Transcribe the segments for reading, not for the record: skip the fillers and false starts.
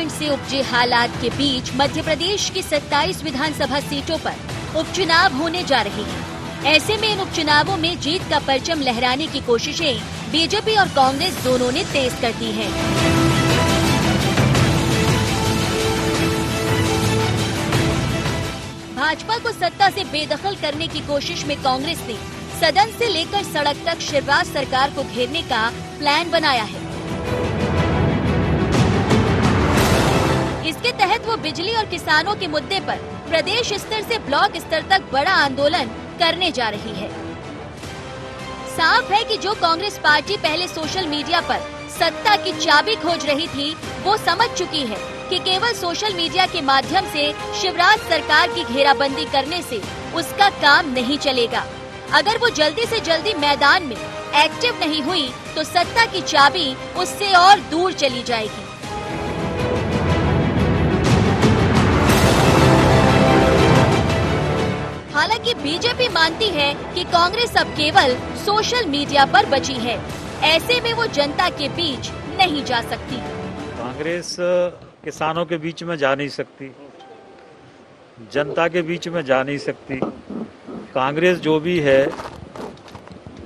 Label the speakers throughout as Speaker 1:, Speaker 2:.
Speaker 1: Point से उपजे हालात के बीच मध्य प्रदेश की 27 विधानसभा सीटों पर उपचुनाव होने जा रहे हैं। ऐसे में इन उपचुनावों में जीत का परचम लहराने की कोशिशें बीजेपी और कांग्रेस दोनों ने तेज कर दी है। भाजपा को सत्ता से बेदखल करने की कोशिश में कांग्रेस ने सदन से लेकर सड़क तक शिवराज सरकार को घेरने का प्लान बनाया है। इसके तहत वो बिजली और किसानों के मुद्दे पर प्रदेश स्तर से ब्लॉक स्तर तक बड़ा आंदोलन करने जा रही है। साफ है कि जो कांग्रेस पार्टी पहले सोशल मीडिया पर सत्ता की चाबी खोज रही थी, वो समझ चुकी है कि केवल सोशल मीडिया के माध्यम से शिवराज सरकार की घेराबंदी करने से उसका काम नहीं चलेगा। अगर वो जल्दी से जल्दी मैदान में एक्टिव नहीं हुई तो सत्ता की चाबी उससे और दूर चली जाएगी। हालांकि बीजेपी मानती है कि कांग्रेस अब केवल सोशल मीडिया पर बची है, ऐसे में वो जनता के बीच नहीं जा सकती।
Speaker 2: कांग्रेस किसानों के बीच में जा नहीं सकती, जनता के बीच में जा नहीं सकती। कांग्रेस जो भी है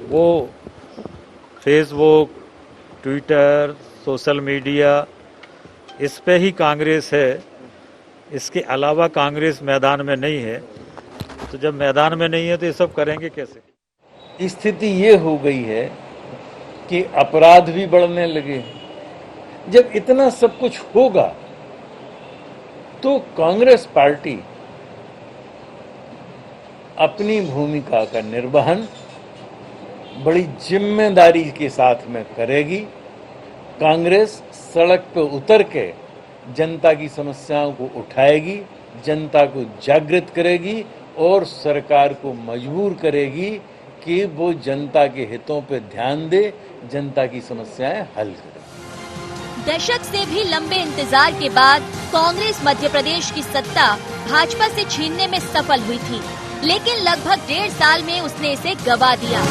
Speaker 2: वो फेसबुक, ट्विटर, सोशल मीडिया, इस पे ही कांग्रेस है। इसके अलावा कांग्रेस मैदान में नहीं है। तो जब मैदान में नहीं है तो ये सब करेंगे कैसे?
Speaker 3: स्थिति ये हो गई है कि अपराध भी बढ़ने लगे। जब इतना सब कुछ होगा तो कांग्रेस पार्टी अपनी भूमिका का निर्वहन बड़ी जिम्मेदारी के साथ में करेगी। कांग्रेस सड़क पर उतर के जनता की समस्याओं को उठाएगी, जनता को जागृत करेगी और सरकार को मजबूर करेगी कि वो जनता के हितों पर ध्यान दे, जनता की समस्याएं हल करे।
Speaker 1: दशक से भी लंबे इंतजार के बाद कांग्रेस मध्य प्रदेश की सत्ता भाजपा से छीनने में सफल हुई थी, लेकिन लगभग 1.5 साल में उसने इसे गंवा दिया।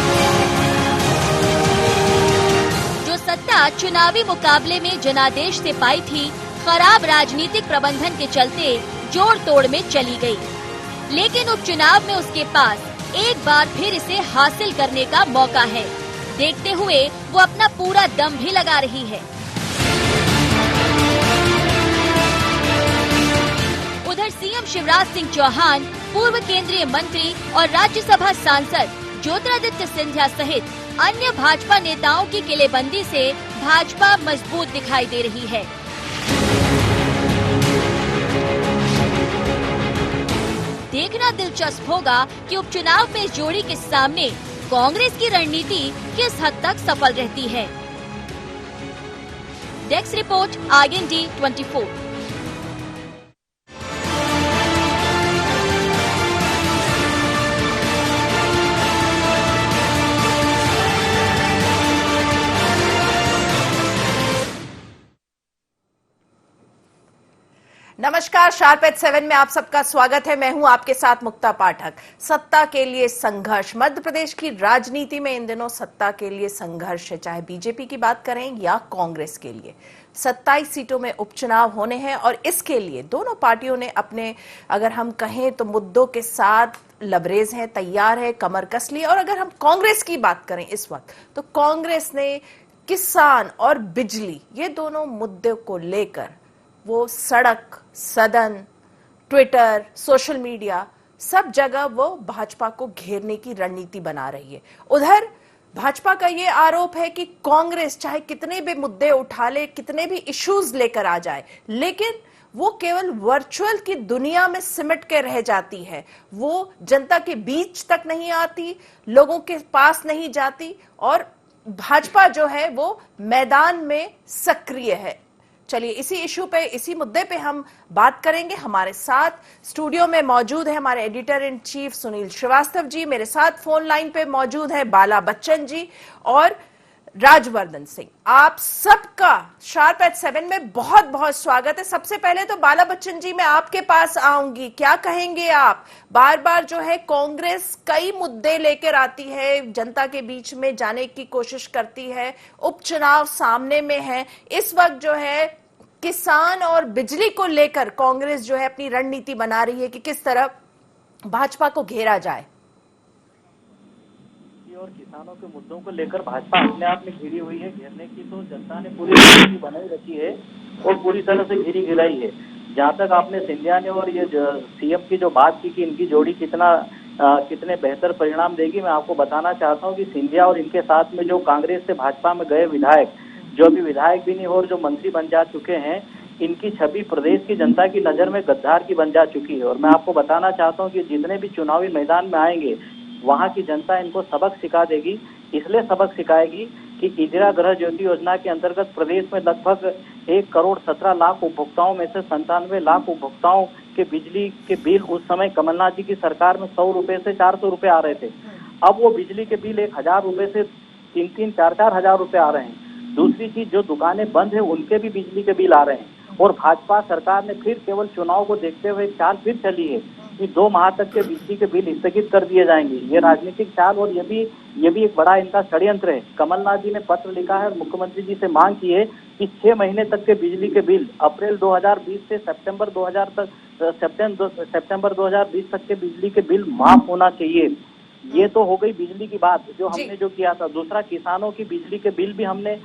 Speaker 1: जो सत्ता चुनावी मुकाबले में जनादेश से पाई थी, खराब राजनीतिक प्रबंधन के चलते जोड़ तोड़ में चली गई। लेकिन उपचुनाव में उसके पास एक बार फिर इसे हासिल करने का मौका है। देखते हुए वो अपना पूरा दम भी लगा रही है। उधर सीएम शिवराज सिंह चौहान, पूर्व केंद्रीय मंत्री और राज्यसभा सांसद ज्योतिरादित्य सिंधिया सहित अन्य भाजपा नेताओं की किलेबंदी से भाजपा मजबूत दिखाई दे रही है। देखना दिलचस्प होगा कि उपचुनाव में इस जोड़ी के सामने कांग्रेस की रणनीति किस हद तक सफल रहती है। Desk report IND 24।
Speaker 4: नमस्कार, शार्प एट 7 में आप सबका स्वागत है। मैं हूं आपके साथ मुक्ता पाठक। सत्ता के लिए संघर्ष, मध्य प्रदेश की राजनीति में इन दिनों सत्ता के लिए संघर्ष है, चाहे बीजेपी की बात करें या कांग्रेस के लिए। 27 सीटों में उपचुनाव होने हैं और इसके लिए दोनों पार्टियों ने अपने, अगर हम कहें तो मुद्दों के साथ लबरेज हैं, तैयार है, कमर कस ली। और अगर हम कांग्रेस की बात करें इस वक्त, तो कांग्रेस ने किसान और बिजली, ये दोनों मुद्दों को लेकर वो सड़क, सदन, ट्विटर, सोशल मीडिया, सब जगह वो भाजपा को घेरने की रणनीति बना रही है। उधर भाजपा का ये आरोप है कि कांग्रेस चाहे कितने भी मुद्दे उठा ले, कितने भी इश्यूज लेकर आ जाए, लेकिन वो केवल वर्चुअल की दुनिया में सिमट के रह जाती है। वो जनता के बीच तक नहीं आती, लोगों के पास नहीं जाती और भाजपा जो है वो मैदान में सक्रिय है। चलिए इसी इशू पे, इसी मुद्दे पे हम बात करेंगे। हमारे साथ स्टूडियो में मौजूद है हमारे editor in chief Sunil Srivastava ji, मेरे साथ फोन लाइन पे मौजूद है बाला बच्चन जी और राजवर्धन सिंह। आप सबका शार्प एट 7 में बहुत बहुत स्वागत है। सबसे पहले तो बाला बच्चन जी, मैं आपके पास आऊंगी, क्या कहेंगे आप? बार बार जो है कांग्रेस कई मुद्दे लेकर आती है, जनता के बीच में जाने की कोशिश करती है, उपचुनाव सामने में है। इस वक्त जो है किसान और बिजली को लेकर कांग्रेस जो है अपनी रणनीति बना रही है कि किस तरह भाजपा को घेरा जाए।
Speaker 5: और किसानों के मुद्दों को लेकर भाजपा अपने आप में घिरी हुई है। घेरने की तो जनता ने पूरी रणनीति बनाई रखी है और पूरी तरह से घिरी गिराई है। जहां तक आपने सिंधिया ने और ये सीएम की जो बात की कि इनकी जोड़ी कितने बेहतर परिणाम देगी, मैं आपको बताना चाहता हूं कि सिंधिया और इनके साथ में जो कांग्रेस से भाजपा में गए विधायक, जो अभी विधायक भी नहीं हो और जो मंत्री बन जा चुके हैं, इनकी छवि प्रदेश की जनता की नजर में गद्दार की बन जा चुकी है। और मैं आपको बताना चाहता हूं कि जितने भी चुनावी मैदान में आएंगे वहां की जनता इनको सबक सिखा देगी। इसलिए सबक सिखाएगी कि इंदिरा गृह ज्योति योजना के अंतर्गत प्रदेश में लगभग 1,17,00,000 उपभोक्ताओं में से 97 लाख उपभोक्ताओं के बिजली के बिल उस समय कमलनाथ जी की सरकार में 100 रुपए से 400 रुपए आ रहे थे। अब वो बिजली के बिल 1,000 रुपए से 3-3, 4-4 हजार रुपए आ रहे हैं। दूसरी चीज, जो दुकानें बंद है उनके भी बिजली के बिल आ रहे हैं। और भाजपा सरकार ने फिर केवल चुनाव को देखते हुए चाल फिर चली है कि 2 माह तक के बिजली के बिल स्थगित कर दिए जाएंगे। ये राजनीतिक चाल और ये भी एक बड़ा इनका षड्यंत्र है। कमलनाथ जी ने पत्र लिखा है और मुख्यमंत्री जी से मांग की है कि 6 महीने तक के बिजली के बिल अप्रैल 2020 से सितंबर 2020 तक के बिजली के बिल माफ होना चाहिए। ये तो हो गई बिजली की बात, जो हमने जो किया था। दूसरा, किसानों की बिजली के बिल भी हमने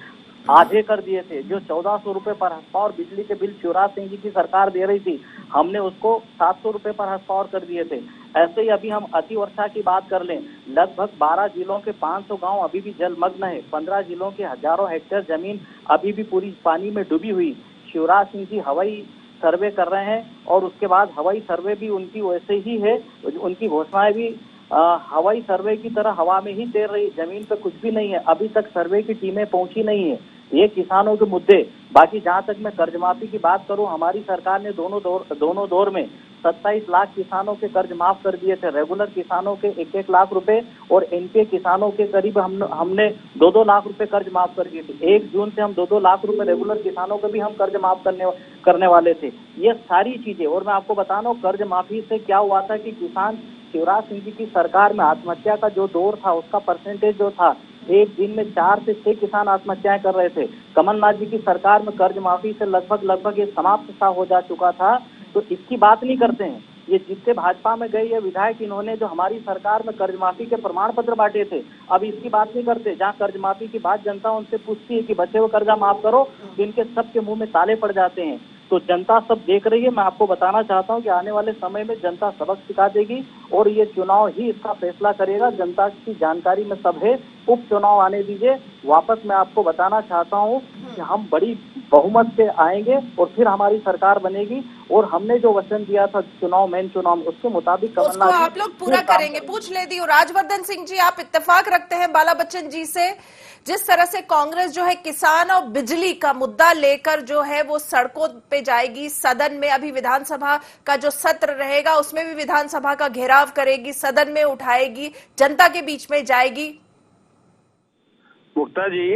Speaker 5: आधे कर दिए थे। जो 1400 रुपए पर हॉर्स बिजली के बिल शिवराज सिंह जी की सरकार दे रही थी, हमने उसको 700 रुपए पर हॉर्स कर दिए थे। ऐसे ही अभी हम अति वर्षा की बात कर लें, लगभग 12 जिलों के 500 गांव अभी भी जलमग्न है। 15 जिलों के हजारों हेक्टेयर जमीन अभी भी पूरी पानी में डूबी हुई। शिवराज सिंह जी हवाई सर्वे कर रहे हैं और उसके बाद हवाई सर्वे भी उनकी वैसे ही है, उनकी घोषणाएं भी हवाई सर्वे की तरह हवा में ही तैर रही। जमीन पे कुछ भी नहीं है, अभी तक सर्वे की टीमें पहुंची नहीं है। ये किसानों के मुद्दे। बाकी जहां तक मैं कर्ज माफी की बात करूं, हमारी सरकार ने दोनों दौर में 27 लाख किसानों के कर्ज माफ कर दिए थे। रेगुलर किसानों के 1-1 लाख रुपए और एनपीए किसानों के करीब हमने 2-2 लाख रुपए कर्ज माफ कर दिए थे। 1 जून से हम 2-2 लाख रुपए रेगुलर किसानों के भी हम कर्ज माफ करने वाले थे। ये सारी चीजें। और मैं आपको बता रहा हूँ, कर्ज माफी से क्या हुआ था कि किसान शिवराज सिंह जी की सरकार में आत्महत्या का जो दौर था, उसका परसेंटेज जो था, एक दिन में 4 से 6 किसान आत्महत्याएं कर रहे थे। कमलनाथ जी की सरकार में कर्ज माफी से लगभग ये समाप्त सा हो जा चुका था। तो इसकी बात नहीं करते हैं। ये जितने भाजपा में गए ये विधायक, इन्होंने जो हमारी सरकार में कर्ज माफी के प्रमाण पत्र बांटे थे, अब इसकी बात नहीं करते। जहाँ कर्ज माफी की बात जनता उनसे पूछती है कि बचे हुए कर्जा माफ करो, तो इनके सबके मुंह में ताले पड़ जाते हैं। तो जनता सब देख रही है। मैं आपको बताना चाहता हूं कि आने वाले समय में जनता सबक सिखा देगी और ये चुनाव ही इसका फैसला करेगा। जनता की जानकारी में सब है। उपचुनाव आने दीजिए। वापस मैं आपको बताना चाहता हूं कि हम बड़ी बहुमत से आएंगे और फिर हमारी सरकार बनेगी। और हमने जो वचन दिया था मेन चुनाव में, उसके मुताबिक
Speaker 4: उसको आप लोग पूरा करेंगे। पूछ लेती हूँ, राजवर्धन सिंह जी, आप इत्तेफाक रखते हैं बाला बच्चन जी से? जिस तरह से कांग्रेस जो है किसान और बिजली का मुद्दा लेकर जो है वो सड़कों पे जाएगी, सदन में अभी विधानसभा का जो सत्र रहेगा उसमें भी विधानसभा का घेराव करेगी, सदन में उठाएगी, जनता के बीच में जाएगी।
Speaker 6: मुक्ता जी,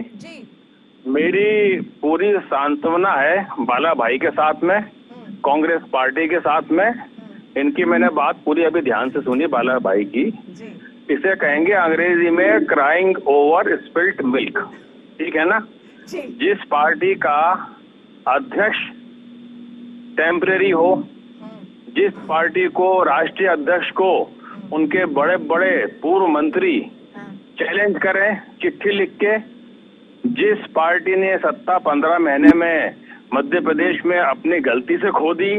Speaker 6: मेरी पूरी सांत्वना है बाला भाई के साथ में, कांग्रेस पार्टी के साथ में। इनकी मैंने बात पूरी अभी ध्यान से सुनी, बाला भाई की। इसे कहेंगे अंग्रेजी में क्राइंग ओवर स्पिल्ट मिल्क, ठीक है ना। जिस पार्टी का अध्यक्ष टेम्परेरी हो, जिस पार्टी को राष्ट्रीय अध्यक्ष को उनके बड़े बड़े पूर्व मंत्री चैलेंज करें चिट्ठी लिख के, जिस पार्टी ने सत्ता 15 महीने में मध्य प्रदेश में अपनी गलती से खो दी,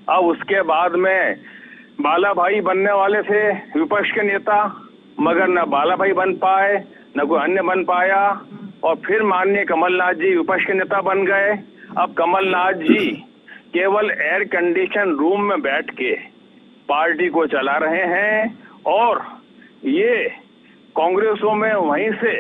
Speaker 6: अब उसके बाद में बाला भाई बनने वाले थे विपक्ष के नेता, मगर न बाला भाई बन पाए न कोई अन्य बन पाया। और फिर माननीय कमलनाथ जी विपक्ष के नेता बन गए। अब कमलनाथ जी केवल एयर कंडीशन रूम में बैठ के पार्टी को चला रहे हैं और ये कांग्रेसों में वहीं से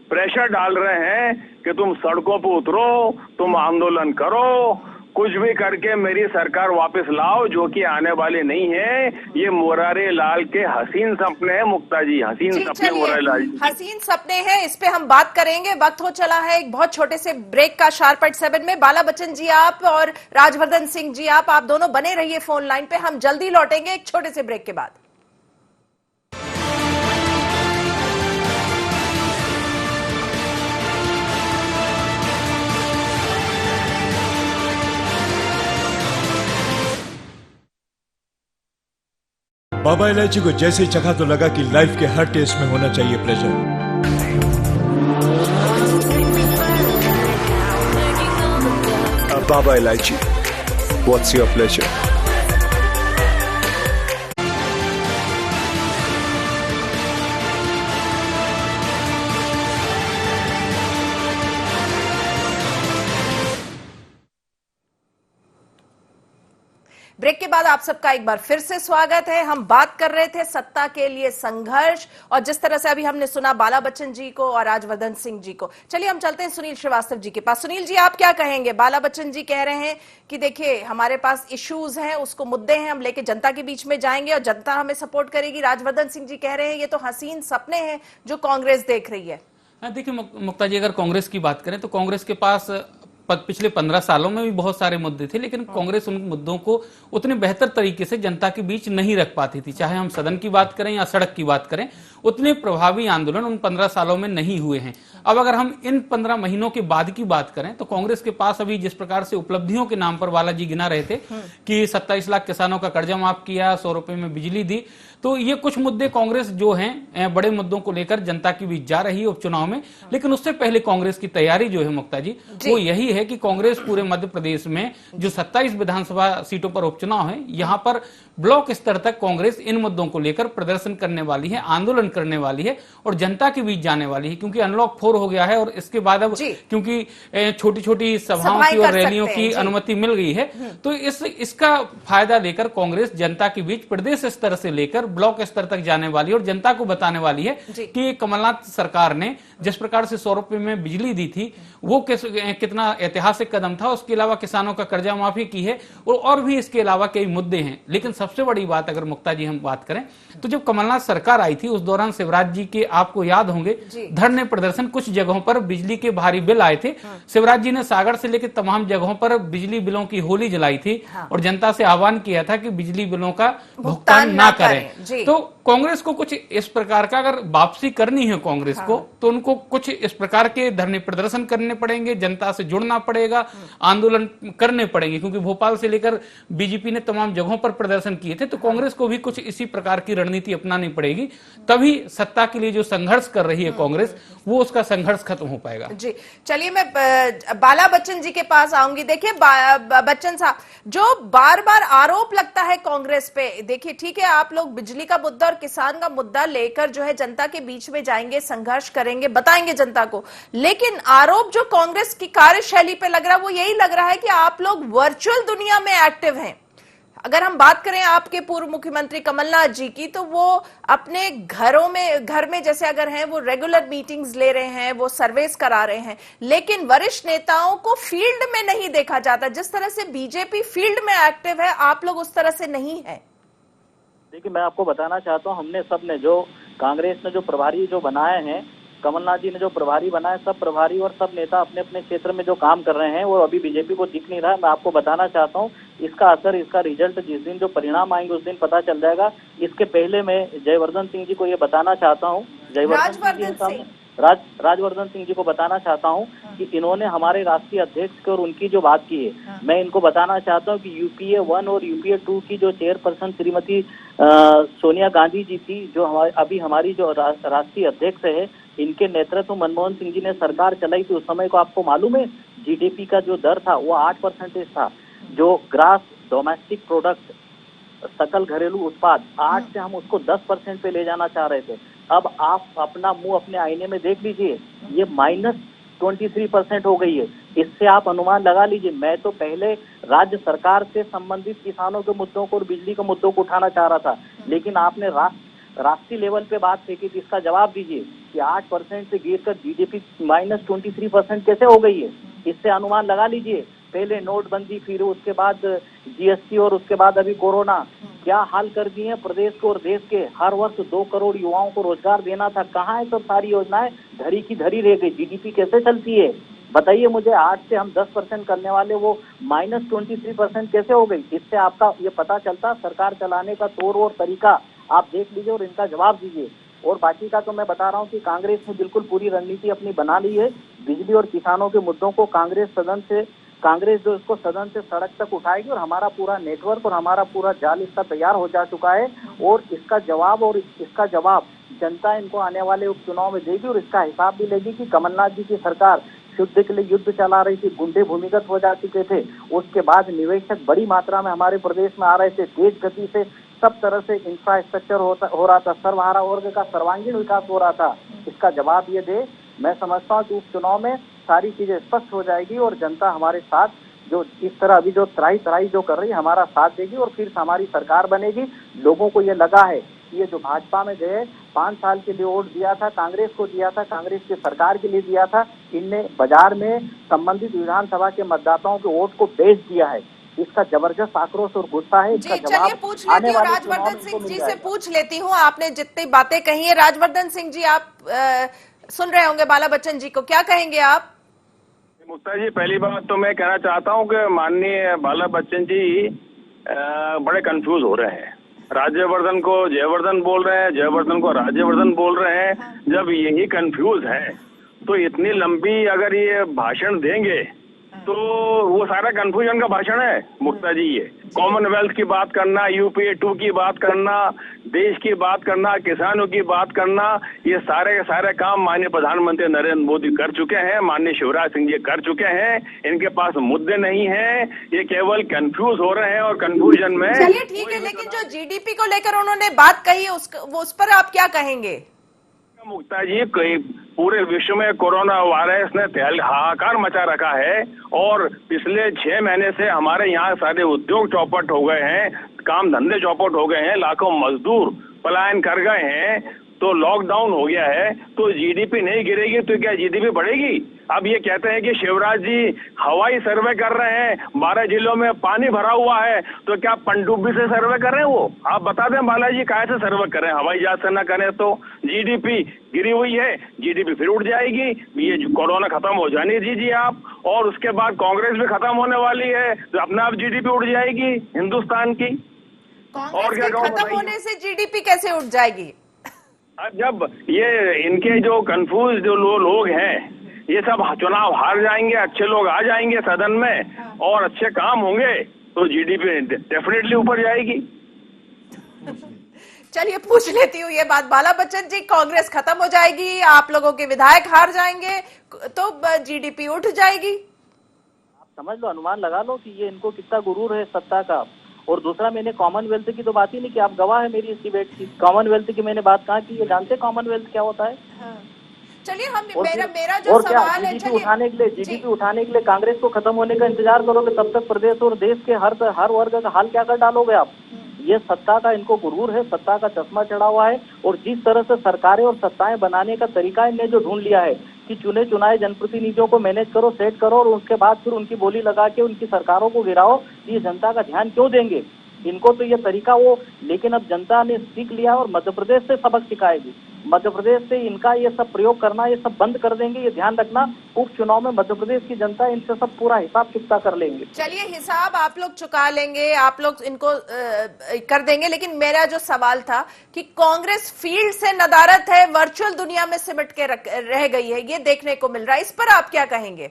Speaker 6: प्रेशर डाल रहे हैं कि तुम सड़कों पर उतरो, तुम आंदोलन करो, कुछ भी करके मेरी सरकार वापस लाओ, जो कि आने वाली नहीं है। ये मोरारी लाल के हसीन सपने हैं मुक्ता जी, हसीन सपने मोरारी लाल जी,
Speaker 4: हसीन सपने हैं। इस पे हम बात करेंगे। वक्त हो चला है एक बहुत छोटे से ब्रेक का, शार्प एट 7 में। बाला बच्चन जी आप और राजवर्धन सिंह जी आप दोनों बने रहिए फोन लाइन पे। हम जल्दी लौटेंगे एक छोटे से ब्रेक के बाद।
Speaker 7: बाबा इलायची को जैसे ही चखा तो लगा कि लाइफ के हर टेस्ट में होना चाहिए प्लेजर। बाबा इलायची, व्हाट्स योर प्लेजर?
Speaker 4: ब्रेक के बाद आप सबका एक बार फिर से स्वागत है। हम बात कर रहे थे सत्ता के लिए संघर्ष, और जिस तरह से अभी हमने सुना बाला बच्चन जी को और राजवर्धन सिंह जी को। चलिए हम चलते हैं सुनील श्रीवास्तव जी के पास। सुनील जी, आप क्या कहेंगे? बाला बच्चन जी कह रहे हैं कि देखिए हमारे पास इश्यूज हैं, उसको मुद्दे हैं, हम लेके जनता के बीच में जाएंगे और जनता हमें सपोर्ट करेगी। राजवर्धन सिंह जी कह रहे हैं ये तो हसीन सपने हैं जो कांग्रेस देख रही है।
Speaker 8: देखिए मुक्ता जी, अगर कांग्रेस की बात करें तो कांग्रेस के पास पिछले 15 सालों में भी बहुत सारे मुद्दे थे, लेकिन कांग्रेस उन मुद्दों को उतने बेहतर तरीके से जनता के बीच नहीं रख पाती थी। चाहे हम सदन की बात करें या सड़क की बात करें, उतने प्रभावी आंदोलन उन 15 सालों में नहीं हुए हैं। अब अगर हम इन 15 महीनों के बाद की बात करें तो कांग्रेस के पास अभी जिस प्रकार से उपलब्धियों के नाम पर बालाजी गिना रहे थे कि 27 लाख किसानों का कर्जा माफ किया, 100 रुपए में बिजली दी, तो ये कुछ मुद्दे कांग्रेस जो हैं बड़े मुद्दों को लेकर जनता के बीच जा रही है उपचुनाव में। लेकिन उससे पहले कांग्रेस की तैयारी जो है मुक्ता जी, वो यही है कि कांग्रेस पूरे मध्य प्रदेश में जो 27 विधानसभा सीटों पर उपचुनाव है, यहां पर ब्लॉक स्तर तक कांग्रेस इन मुद्दों को लेकर प्रदर्शन करने वाली है, आंदोलन करने वाली है और जनता के बीच जाने वाली है। क्योंकि अनलॉक 4 हो गया है और इसके बाद अब क्योंकि छोटी छोटी सभाओं की और रैलियों की अनुमति मिल गई है, तो इसका फायदा लेकर कांग्रेस जनता के बीच प्रदेश स्तर से लेकर ब्लॉक स्तर तक जाने वाली है और जनता को बताने वाली है कि कमलनाथ सरकार ने जिस प्रकार से 100 रुपए में बिजली दी थी वो कितना ऐतिहासिक कदम था। उसके अलावा किसानों का कर्जा माफी की है और भी इसके अलावा कई मुद्दे हैं। लेकिन सबसे बड़ी बात अगर मुक्ता जी हम बात करें तो जब कमलनाथ सरकार आई थी उस दौरान शिवराज जी के, आपको याद होंगे, धरने प्रदर्शन, कुछ जगहों पर बिजली के भारी बिल आए थे। शिवराज जी ने सागर से लेकर तमाम जगहों पर बिजली बिलों की होली जलाई थी और जनता से आह्वान किया था कि बिजली बिलों का भुगतान ना करें। तो कांग्रेस को कुछ इस प्रकार का अगर वापसी करनी है कांग्रेस को, तो उनको कुछ इस प्रकार के धरने प्रदर्शन करने पड़ेंगे, जनता से जुड़ना पड़ेगा, आंदोलन करने पड़ेंगे। क्योंकि भोपाल से लेकर बीजेपी ने तमाम जगहों पर प्रदर्शन किए थे, तो कांग्रेस को भी कुछ इसी प्रकार की रणनीति अपनानी पड़ेगी, तभी सत्ता के लिए जो संघर्ष कर रही है कांग्रेस, वो उसका संघर्ष खत्म हो पाएगा।
Speaker 4: जी चलिए, मैं बाला बच्चन जी के पास आऊंगी। देखिए बच्चन साहब, जो बार बार आरोप लगता है कांग्रेस पे, देखिए ठीक है आप लोग बिजली का मुद्दा और किसान का मुद्दा लेकर जो है जनता के बीच में जाएंगे, संघर्ष करेंगे, बताएंगे जनता को, लेकिन आरोप जो कांग्रेस की कार्यशैली पे लग रहा है वो यही लग रहा है कि आप लोग वर्चुअल दुनिया में एक्टिव हैं। अगर हम बात करें आपके पूर्व मुख्यमंत्री कमलनाथ जी की, तो वो अपने घर में जैसे अगर हैं वो रेगुलर मीटिंग्स ले रहे हैं, वो सर्वेस करा रहे हैं, लेकिन वरिष्ठ नेताओं को फील्ड में नहीं देखा जाता। जिस तरह से बीजेपी फील्ड में एक्टिव है, आप लोग उस तरह से नहीं है।
Speaker 5: देखिए, मैं आपको बताना चाहता हूँ, हमने सब ने जो कांग्रेस ने जो प्रभारी जो बनाए हैं, कमलनाथ जी ने जो प्रभारी बनाए, सब प्रभारी और सब नेता अपने अपने क्षेत्र में जो काम कर रहे हैं वो अभी बीजेपी को दिख नहीं रहा है। मैं आपको बताना चाहता हूँ, इसका असर, इसका रिजल्ट जिस दिन जो परिणाम आएंगे उस दिन पता चल जाएगा। इसके पहले मैं जयवर्धन सिंह जी को ये बताना चाहता हूँ, राजवर्धन सिंह जी को बताना चाहता हूँ कि इन्होंने हमारे राष्ट्रीय अध्यक्ष की और उनकी जो बात की है, मैं इनको बताना चाहता हूँ कि यूपीए 1 और यूपीए 2 की जो चेयरपर्सन श्रीमती सोनिया गांधी जी थी, जो अभी हमारी जो राष्ट्रीय अध्यक्ष है, इनके नेतृत्व मनमोहन सिंह जी ने सरकार चलाई थी। उस समय को आपको मालूम है जीडीपी का जो दर था वो 8% था। जो ग्रास डोमेस्टिक प्रोडक्ट, सकल घरेलू उत्पाद, 8 से हम उसको 10% पे ले जाना चाह रहे थे। अब आप अपना मुंह अपने आईने में देख लीजिए, ये -23% हो गई है। इससे आप अनुमान लगा लीजिए। मैं तो पहले राज्य सरकार से संबंधित किसानों के मुद्दों को और बिजली के मुद्दों को उठाना चाह रहा था, लेकिन आपने राष्ट्रीय लेवल पे बात फेंकी थी। इसका जवाब दीजिए कि 8% से गिरकर जीडीपी -23% कैसे हो गई है। इससे अनुमान लगा लीजिए, पहले नोटबंदी, फिर उसके बाद जीएसटी और उसके बाद अभी कोरोना, क्या हाल कर दिए हैं प्रदेश को और देश के। हर वर्ष 2 करोड़ युवाओं को रोजगार देना था, कहाँ है सब सारी योजनाएं, धरी की धरी रह गई। जीडीपी कैसे चलती है बताइए मुझे। 8 से हम 10% करने वाले वो -23% कैसे हो गई। इससे आपका ये पता चलता सरकार चलाने का तौर और तरीका आप देख लीजिए और इनका जवाब दीजिए। और बाकी का तो मैं बता रहा हूँ कि कांग्रेस ने बिल्कुल पूरी रणनीति अपनी बना ली है। बिजली और किसानों के मुद्दों को कांग्रेस सदन से कांग्रेस जो इसको सदन से सड़क तक उठाएगी और हमारा पूरा नेटवर्क और हमारा पूरा जाल इसका तैयार हो जा चुका है और इसका जवाब जनता इनको आने वाले उपचुनाव में देगी और इसका हिसाब भी लेगी कि कमलनाथ जी की सरकार शुद्ध के लिए युद्ध चला रही थी, गुंडे भूमिगत हो जा चुके थे, उसके बाद निवेशक बड़ी मात्रा में हमारे प्रदेश में आ रहे थे, तेज गति से सब तरह से इंफ्रास्ट्रक्चर हो रहा था, सर्वहारा वर्ग का सर्वांगीण विकास हो रहा था। इसका जवाब ये दे, मैं समझता हूँ कि उपचुनाव में सारी चीजें स्पष्ट हो जाएगी और जनता हमारे साथ जो इस तरह अभी जो त्राही जो कर रही है हमारा साथ देगी और फिर हमारी सरकार बनेगी। लोगों को ये लगा है कि ये जो भाजपा में गए 5 साल के लिए वोट दिया था, कांग्रेस को दिया था, कांग्रेस की सरकार के लिए दिया था, इनने बाजार में संबंधित विधानसभा के मतदाताओं के वोट को बेच दिया है। इसका जबरदस्त आक्रोश और गुस्सा है।
Speaker 4: जी चलिए पूछ लेती हूँ, राजवर्धन सिंह जी से पूछ लेती हूँ। आपने जितनी बातें कही है, राजवर्धन सिंह जी आप सुन रहे होंगे बाला बच्चन जी को, क्या कहेंगे आप?
Speaker 6: मुक्ता जी, पहली बात तो मैं कहना चाहता हूं कि माननीय बाला बच्चन जी बड़े कंफ्यूज हो रहे हैं। राज्यवर्धन को जयवर्धन बोल रहे हैं, जयवर्धन को राज्यवर्धन बोल रहे हैं। जब यही कंफ्यूज है तो इतनी लंबी अगर ये भाषण देंगे तो वो सारा कंफ्यूजन का भाषण है मुक्ता जी। ये कॉमनवेल्थ की बात करना, यूपीए 2 की बात करना, देश की बात करना, किसानों की बात करना, ये सारे के सारे काम माननीय प्रधानमंत्री नरेंद्र मोदी कर चुके हैं, माननीय शिवराज सिंह जी कर चुके हैं। इनके पास मुद्दे नहीं हैं, ये केवल कंफ्यूज हो रहे हैं और कंफ्यूजन में।
Speaker 4: चलिए ठीक है, लेकिन जो जीडीपी को लेकर उन्होंने बात कही उस पर आप क्या कहेंगे?
Speaker 6: मुक्ता जी, पूरे विश्व में कोरोना वायरस ने हाहाकार मचा रखा है और पिछले 6 महीने से हमारे यहाँ सारे उद्योग चौपट हो गए हैं, काम धंधे चौपट हो गए हैं, लाखों मजदूर पलायन कर गए हैं, तो लॉकडाउन हो गया है। तो जीडीपी नहीं गिरेगी तो क्या जीडीपी बढ़ेगी? अब ये कहते हैं कि शिवराज जी हवाई सर्वे कर रहे हैं, 12 जिलों में पानी भरा हुआ है, तो क्या पनडुब्बी से सर्वे कर रहे हैं? वो आप बता दें बालाजी, काहे से सर्वे करें? हवाई जहाज से न करें तो जीडीपी गिरी हुई है, जीडीपी फिर उठ जाएगी। ये कोरोना खत्म हो जाने दीजिए आप, और उसके बाद कांग्रेस भी खत्म होने वाली है तो अपने आप जीडीपी उठ जाएगी हिंदुस्तान की।
Speaker 4: और क्या खत्म होने से जीडीपी कैसे उठ जाएगी?
Speaker 6: जब ये इनके जो कंफ्यूज जो लोग हैं, ये सब चुनाव हार जाएंगे, अच्छे लोग आ जाएंगे सदन में और अच्छे काम होंगे तो जीडीपी डेफिनेटली ऊपर जाएगी।
Speaker 4: चलिए पूछ लेती हूँ ये बात, बाला बच्चन जी, कांग्रेस खत्म हो जाएगी, आप लोगों के विधायक हार जाएंगे तो जीडीपी उठ जाएगी?
Speaker 5: आप समझ लो, अनुमान लगा लो कि ये इनको कितना गुरूर है सत्ता का। और दूसरा, मैंने कॉमनवेल्थ की तो बात ही नहीं की, आप गवाह है मेरी इस डिबेट की। कॉमनवेल्थ की मैंने बात कहाँ की? ये जानते कॉमनवेल्थ क्या होता है?
Speaker 4: चलिए हम मेरा जो सवाल है,
Speaker 5: जीडीपी उठाने के लिए कांग्रेस को खत्म होने का इंतजार करोगे, तब तक प्रदेश और देश के हर वर्ग का हाल क्या कर डालोगे आप? ये सत्ता का इनको गुरूर है, सत्ता का चश्मा चढ़ा हुआ है। और जिस तरह से सरकारें और सत्ताएं बनाने का तरीका इनने जो ढूंढ लिया है कि चुने चुनाए जनप्रतिनिधियों को मैनेज करो, सेट करो और उसके बाद फिर उनकी बोली लगा के उनकी सरकारों को गिराओ, ये जनता का ध्यान क्यों देंगे? इनको तो ये तरीका वो, लेकिन अब जनता ने सीख लिया और मध्य प्रदेश से सबक सिखाएगी। मध्य प्रदेश से इनका ये सब प्रयोग करना, ये सब बंद कर देंगे, ये ध्यान रखना। उपचुनाव में मध्य प्रदेश की जनता इनसे सब पूरा हिसाब चुकता कर लेंगे।
Speaker 4: चलिए हिसाब आप लोग चुका लेंगे, आप लोग इनको कर देंगे, लेकिन मेरा जो सवाल था कि कांग्रेस फील्ड से नदारत है, वर्चुअल दुनिया में सिमट के रह गई है, ये देखने को मिल रहा है, इस पर आप क्या कहेंगे?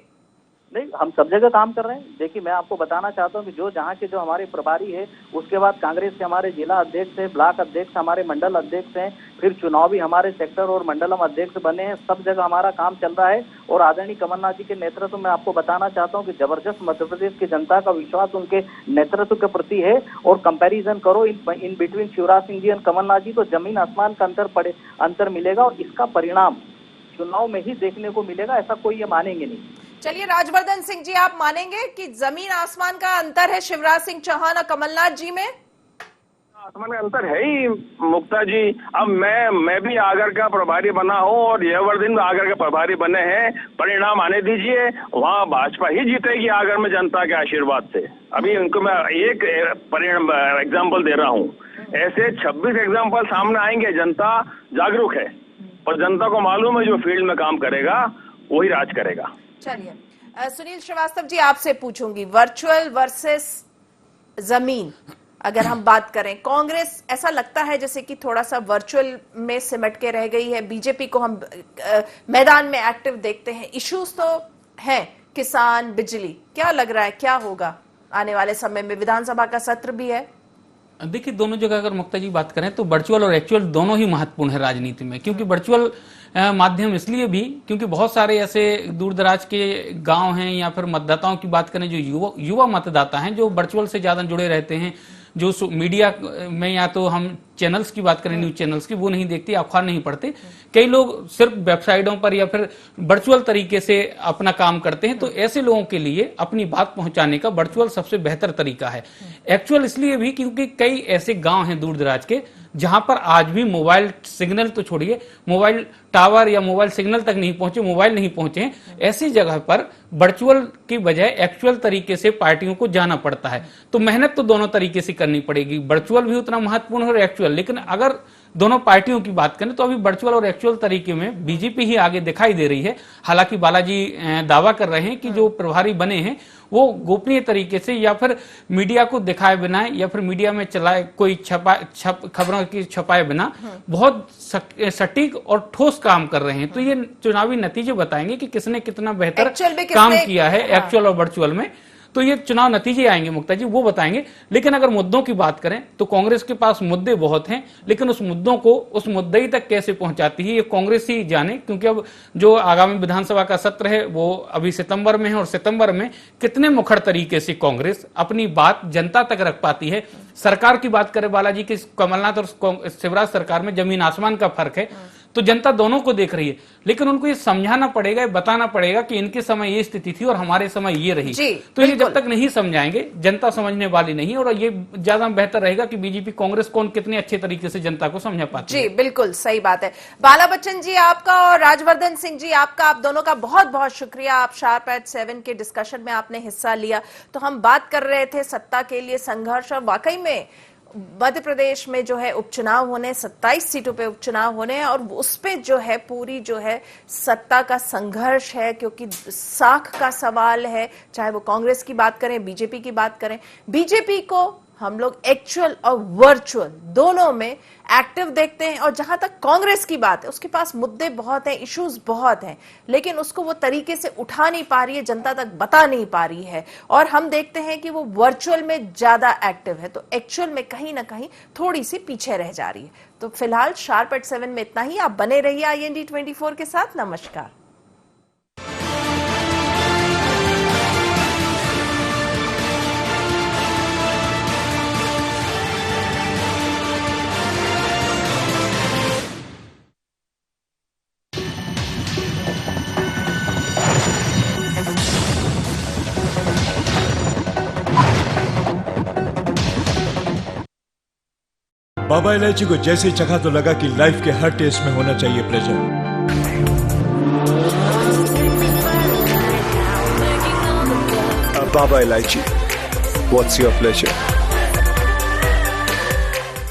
Speaker 5: नहीं, हम सब जगह काम कर रहे हैं। देखिए, मैं आपको बताना चाहता हूँ कि जो जहाँ के जो हमारे प्रभारी है, उसके बाद कांग्रेस के हमारे जिला अध्यक्ष है, ब्लॉक अध्यक्ष, हमारे मंडल अध्यक्ष हैं, फिर चुनावी हमारे सेक्टर और मंडलम अध्यक्ष बने हैं, सब जगह हमारा काम चल रहा है। और आदरणीय कमलनाथ जी के नेतृत्व में आपको बताना चाहता हूँ कि जबरदस्त मध्य प्रदेश की जनता का विश्वास उनके नेतृत्व के प्रति है। और कंपैरिजन करो इन बिटवीन शिवराज सिंह जी और कमलनाथ जी, तो जमीन आसमान का अंतर मिलेगा और इसका परिणाम चुनाव में ही देखने को मिलेगा, ऐसा कोई ये मानेंगे नहीं।
Speaker 4: चलिए राजवर्धन सिंह जी, आप मानेंगे कि जमीन आसमान का अंतर है शिवराज सिंह चौहान और कमलनाथ जी में?
Speaker 6: आसमान का अंतर है ही मुक्ता जी। अब मैं भी आगर का प्रभारी बना हूँ और जयवर्धन भी आगर के प्रभारी बने हैं। परिणाम आने दीजिए, वहाँ भाजपा ही जीतेगी आगर में जनता के आशीर्वाद से। अभी उनको मैं एक परिणाम एग्जाम्पल दे रहा हूँ, ऐसे 26 एग्जाम्पल सामने आएंगे। जनता जागरूक है और जनता को मालूम है जो फील्ड में काम करेगा वही राज करेगा।
Speaker 4: चलिए सुनील श्रीवास्तव जी, आपसे पूछूंगी, वर्चुअल वर्सेस जमीन अगर हम बात करें, कांग्रेस ऐसा लगता है जैसे कि थोड़ा सा वर्चुअल में सिमट के रह गई है, बीजेपी को हम मैदान में एक्टिव देखते हैं। इश्यूज तो हैं किसान, बिजली, क्या लग रहा है क्या होगा आने वाले समय में? विधानसभा का सत्र भी है।
Speaker 8: देखिए, दोनों जगह अगर मुक्ता जी बात करें तो वर्चुअल और एक्चुअल दोनों ही महत्वपूर्ण है राजनीति में। क्योंकि वर्चुअल माध्यम इसलिए भी क्योंकि बहुत सारे ऐसे दूर दराज के गांव हैं, या फिर मतदाताओं की बात करें जो युवा मतदाता हैं, जो वर्चुअल से ज्यादा जुड़े रहते हैं, जो मीडिया में या तो हम चैनल्स की बात करें, न्यूज चैनल्स की, वो नहीं देखते, अखबार नहीं पढ़ते। कई लोग सिर्फ वेबसाइटों पर या फिर वर्चुअल तरीके से अपना काम करते हैं। तो ऐसे लोगों के लिए अपनी बात पहुंचाने का वर्चुअल सबसे बेहतर तरीका है। एक्चुअल इसलिए भी क्योंकि कई ऐसे गांव हैं दूर दराज के जहां पर आज भी मोबाइल सिग्नल तो छोड़िए, मोबाइल टावर या मोबाइल सिग्नल तक नहीं पहुंचे, मोबाइल नहीं पहुंचे। ऐसी जगह पर वर्चुअल की बजाय एक्चुअल तरीके से पार्टियों को जाना पड़ता है। तो मेहनत तो दोनों तरीके से करनी पड़ेगी, वर्चुअल भी उतना महत्वपूर्ण है और एक्चुअल। लेकिन अगर दोनों पार्टियों की बात करें तो अभी वर्चुअल और एक्चुअल तरीके में बीजेपी ही आगे दिखाई दे रही है। हालांकि बालाजी दावा कर रहे हैं कि जो प्रभारी बने हैं वो गोपनीय तरीके से या फिर मीडिया को दिखाए बिना या फिर मीडिया में चलाए कोई खबरों की छपाए बिना बहुत सटीक और ठोस काम कर रहे हैं। तो ये चुनावी नतीजे बताएंगे कि किसने कितना बेहतर काम किया है एक्चुअल और वर्चुअल में। तो ये चुनाव नतीजे आएंगे मुक्ता जी, वो बताएंगे। लेकिन अगर मुद्दों की बात करें तो कांग्रेस के पास मुद्दे बहुत हैं, लेकिन उस मुद्दों को उस मुद्दे तक कैसे पहुंचाती है ये कांग्रेस ही जाने। क्योंकि अब जो आगामी विधानसभा का सत्र है वो अभी सितंबर में है, और सितंबर में कितने मुखर तरीके से कांग्रेस अपनी बात जनता तक रख पाती है। सरकार की बात करें बालाजी की, कमलनाथ और शिवराज सरकार में जमीन आसमान का फर्क है। तो जनता दोनों को देख रही है, लेकिन उनको ये समझाना पड़ेगा, बताना पड़ेगा कि इनके समय ये स्थिति थी और हमारे समय ये रही। तो ये जब तक नहीं समझाएंगे जनता समझने वाली नहीं, और ये ज्यादा बेहतर रहेगा कि बीजेपी कांग्रेस कौन कितने अच्छे तरीके से जनता को समझा पाती है।
Speaker 4: जी बिल्कुल सही बात है। बाला बच्चन जी आपका और राजवर्धन सिंह जी आपका, आप दोनों का बहुत बहुत शुक्रिया। आप शार्प एट 7 के डिस्कशन में आपने हिस्सा लिया। तो हम बात कर रहे थे सत्ता के लिए संघर्ष, और वाकई में मध्य प्रदेश में जो है उपचुनाव होने, 27 सीटों पे उपचुनाव होने हैं, और उस पे जो है पूरी जो है सत्ता का संघर्ष है। क्योंकि साख का सवाल है, चाहे वो कांग्रेस की बात करें, बीजेपी की बात करें। बीजेपी को हम लोग एक्चुअल और वर्चुअल दोनों में एक्टिव देखते हैं, और जहां तक कांग्रेस की बात है उसके पास मुद्दे बहुत हैं, इश्यूज बहुत हैं, लेकिन उसको वो तरीके से उठा नहीं पा रही है, जनता तक बता नहीं पा रही है। और हम देखते हैं कि वो वर्चुअल में ज्यादा एक्टिव है, तो एक्चुअल में कहीं ना कहीं थोड़ी सी पीछे रह जा रही है। तो फिलहाल शार्प एट 7 में इतना ही। आप बने रहिए IND 24 के साथ। नमस्कार।
Speaker 7: बाबा इलायची को जैसे चखा तो लगा कि लाइफ के हर टेस्ट में होना चाहिए pleasure.
Speaker 9: Baba Ilaichi, what's your pleasure?